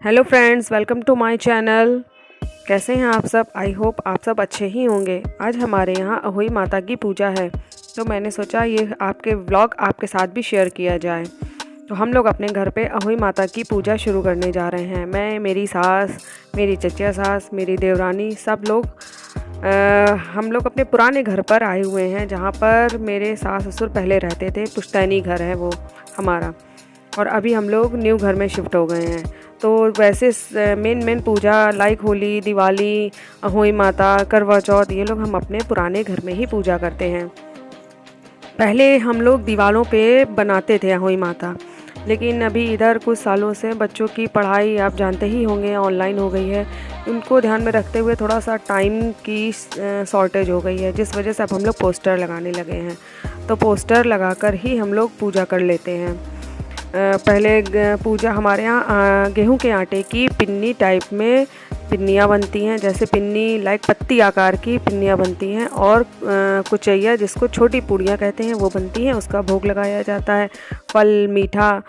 Hello friends, welcome to my channel. कैसे हैं आप सब? आई होप आप सब अच्छे ही होंगे। आज हमारे यहाँ अहोई माता की पूजा है, तो मैंने सोचा ये आपके व्लॉग आपके साथ भी शेयर किया जाए। तो हम लोग अपने घर पे अहोई माता की पूजा शुरू करने जा रहे हैं। मैं, मेरी सास, मेरी चचिया सास, मेरी देवरानी, सब लोग हम लोग अपने पुराने घर पर आए हुए हैं, जहाँ पर मेरे सास ससुर पहले रहते थे। पुश्तैनी घर है वो हमारा, और अभी हम लोग न्यू घर में शिफ्ट हो गए हैं। तो वैसे मेन पूजा लाइक होली, दिवाली, अहोई माता, करवा चौथ, ये लोग हम अपने पुराने घर में ही पूजा करते हैं। पहले हम लोग दीवारों पे बनाते थे अहोई माता, लेकिन अभी इधर कुछ सालों से बच्चों की पढ़ाई आप जानते ही होंगे ऑनलाइन हो गई है। उनको ध्यान में रखते हुए थोड़ा सा टाइम की शॉर्टेज हो गई है, जिस वजह से अब हम लोग पोस्टर लगाने लगे हैं। तो पोस्टर लगाकर ही हम लोग पूजा कर लेते हैं। पहले पूजा हमारे यहाँ गेहूं के आटे की पिन्नी टाइप में पिन्नियाँ बनती हैं, जैसे पिन्नी लाइक पत्ती आकार की पिन्नियाँ बनती हैं, और कुचैया जिसको छोटी पूड़ियाँ कहते हैं वो बनती हैं। उसका भोग लगाया जाता है। फल, मीठा,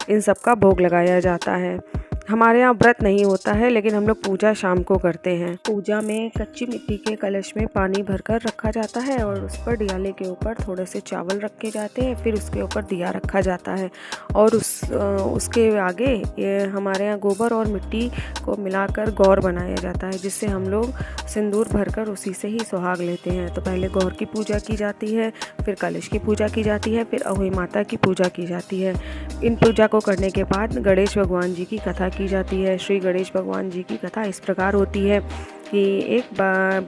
इन सब का भोग लगाया जाता है। हमारे यहाँ व्रत नहीं होता है, लेकिन हम लोग पूजा शाम को करते हैं। पूजा में कच्ची मिट्टी के कलश में पानी भरकर रखा जाता है, और उस पर दियाले के ऊपर थोड़े से चावल रखे जाते हैं। फिर उसके ऊपर दिया रखा जाता है, और उसके आगे ये हमारे यहाँ गोबर और मिट्टी को मिलाकर गौर बनाया जाता है, जिससे हम लोग सिंदूर भरकर उसी से ही सुहाग लेते हैं। तो पहले गौर की पूजा की जाती है, फिर कलश की पूजा की जाती है, फिर अहोई माता की पूजा की जाती है। इन पूजा को करने के बाद गणेश भगवान जी की कथा की जाती है। श्री गणेश भगवान जी की कथा इस प्रकार होती है कि एक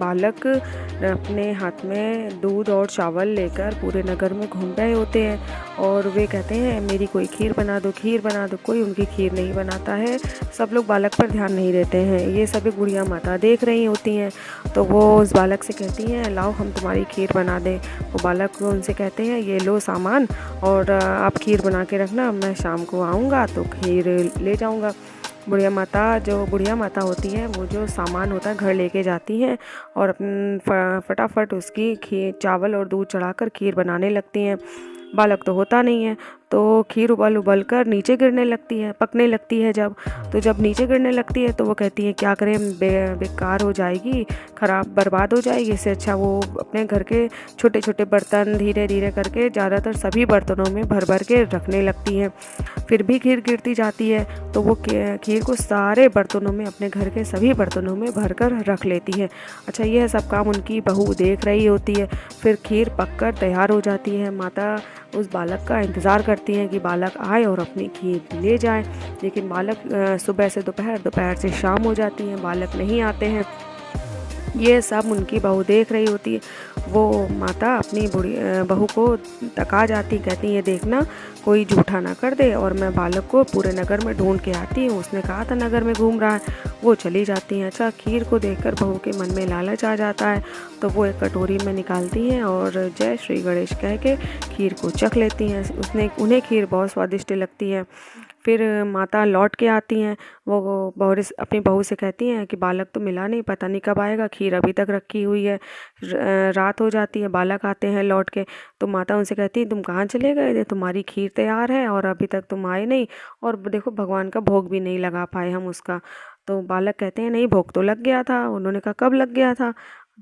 बालक अपने हाथ में दूध और चावल लेकर पूरे नगर में घूम रहे होते हैं, और वे कहते हैं मेरी कोई खीर बना दो, खीर बना दो। कोई उनकी खीर नहीं बनाता है। सब लोग बालक पर ध्यान नहीं देते हैं। ये सभी बुढ़िया माता देख रही होती हैं, तो वो उस बालक से कहती हैं लाओ हम तुम्हारी खीर बना दें। वो बालक उनसे कहते हैं ये लो सामान, और आप खीर बना के रखना, मैं शाम को आऊँगा तो खीर ले जाऊँगा। बुढ़िया माता होती है, वो जो सामान होता है घर लेके जाती हैं, और फटाफट उसकी खीर, चावल और दूध चढ़ाकर खीर बनाने लगती हैं। बालक तो होता नहीं है, तो खीर उबल कर नीचे गिरने लगती है, पकने लगती है। जब नीचे गिरने लगती है तो वो कहती है क्या करें, बेकार हो जाएगी, खराब बर्बाद हो जाएगी। इससे अच्छा वो अपने घर के छोटे छोटे बर्तन धीरे धीरे करके, ज़्यादातर सभी बर्तनों में भर भर के रखने लगती है। फिर भी खीर गिरती जाती है, तो वो खीर को सारे बर्तनों में, अपने घर के सभी बर्तनों में भर कर रख लेती है। अच्छा, यह सब काम उनकी बहू देख रही होती है। फिर खीर पककर तैयार हो जाती है। माता उस बालक का इंतज़ार करती हैं कि बालक आए और अपनी खीर ले जाए, लेकिन बालक सुबह से दोपहर, दोपहर से शाम हो जाती है, बालक नहीं आते हैं। ये सब उनकी बहू देख रही होती है। वो माता अपनी बहू को तका जाती, कहती है देखना कोई झूठा ना कर दे, और मैं बालक को पूरे नगर में ढूंढ के आती हूँ, उसने कहा था नगर में घूम रहा है। वो चली जाती हैं। अच्छा, खीर को देखकर बहू के मन में लालच आ जाता है, तो वो एक कटोरी में निकालती हैं और जय श्री गणेश कह के खीर को चख लेती हैं। उन्हें खीर बहुत स्वादिष्ट लगती है। फिर माता लौट के आती हैं। वो अपनी बहू से कहती हैं कि बालक तो मिला नहीं, पता नहीं कब आएगा, खीर अभी तक रखी हुई है। रात हो जाती है, बालक आते हैं लौट के, तो माता उनसे कहती है तुम कहाँ चले गए थे, तुम्हारी खीर तैयार है और अभी तक तुम आए नहीं, और देखो भगवान का भोग भी नहीं लगा पाए हम उसका। तो बालक कहते हैं नहीं, भोग तो लग गया था। उन्होंने कहा कब लग गया था?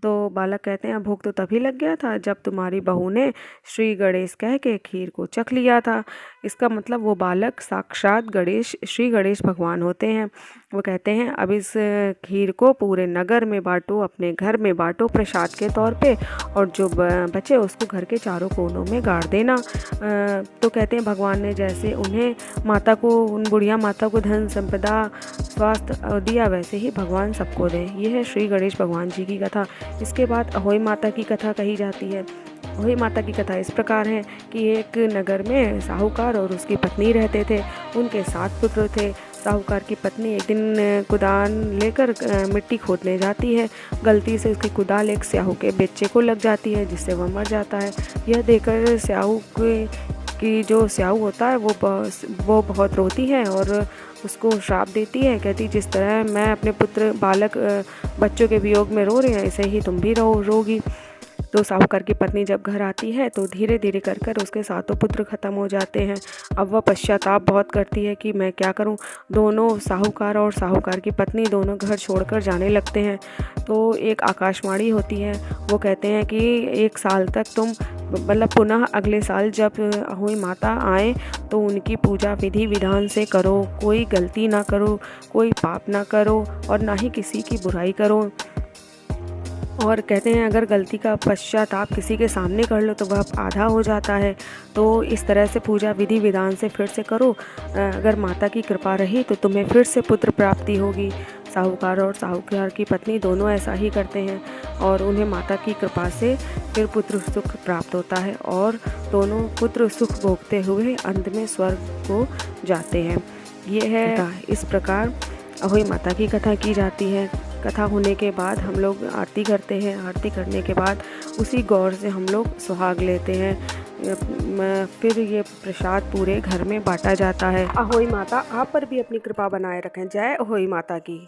तो बालक कहते हैं भोग तो तभी लग गया था जब तुम्हारी बहू ने श्री गणेश कह के खीर को चख लिया था। इसका मतलब वो बालक साक्षात श्री गणेश भगवान होते हैं। वो कहते हैं अब इस खीर को पूरे नगर में बांटो, अपने घर में बांटो प्रसाद के तौर पे, और जो बचे उसको घर के चारों कोनों में गाड़ देना। तो कहते हैं भगवान ने जैसे उन्हें माता को, उन बुढ़िया माता को धन संपदा स्वास्थ्य दिया, वैसे ही भगवान सबको दे। ये है श्री गणेश भगवान जी की कथा। इसके बाद अहोई माता की कथा कही जाती है। अहोई माता की कथा इस प्रकार है कि एक नगर में साहूकार और उसकी पत्नी रहते थे। उनके 7 पुत्र थे। साहूकार की पत्नी एक दिन कुदाल लेकर मिट्टी खोदने जाती है। गलती से उसकी कुदाल एक स्याहू के बच्चे को लग जाती है, जिससे वह मर जाता है। यह देखकर स्याहू की जो स्याहू होता है वो बहुत रोती है और उसको श्राप देती है। कहती जिस तरह मैं अपने पुत्र बालक बच्चों के वियोग में रो रही हैं, ऐसे ही तुम भी रोगी। तो साहूकार की पत्नी जब घर आती है तो धीरे धीरे कर कर उसके सातों पुत्र ख़त्म हो जाते हैं। अब वह पश्चाताप बहुत करती है कि मैं क्या करूं। दोनों साहूकार और साहूकार की पत्नी दोनों घर छोड़कर जाने लगते हैं। तो एक आकाशवाणी होती है, वो कहते हैं कि 1 साल तक तुम मतलब पुनः अगले साल जब अहोई माता आए तो उनकी पूजा विधि विधान से करो, कोई गलती ना करो, कोई पाप ना करो और ना ही किसी की बुराई करो। और कहते हैं अगर गलती का पश्चाताप किसी के सामने कर लो तो वह आधा हो जाता है। तो इस तरह से पूजा विधि विधान से फिर से करो, अगर माता की कृपा रही तो तुम्हें फिर से पुत्र प्राप्ति होगी। साहूकार और साहूकार की पत्नी दोनों ऐसा ही करते हैं और उन्हें माता की कृपा से फिर पुत्र सुख प्राप्त होता है और दोनों पुत्र सुख भोगते हुए अंत में स्वर्ग को जाते हैं। ये है इस प्रकार अहोई माता की कथा की जाती है। कथा होने के बाद हम लोग आरती करते हैं। आरती करने के बाद उसी गौर से हम लोग सुहाग लेते हैं। फिर ये प्रसाद पूरे घर में बांटा जाता है। अहोई माता आप पर भी अपनी कृपा बनाए रखें। जय अहोई माता की।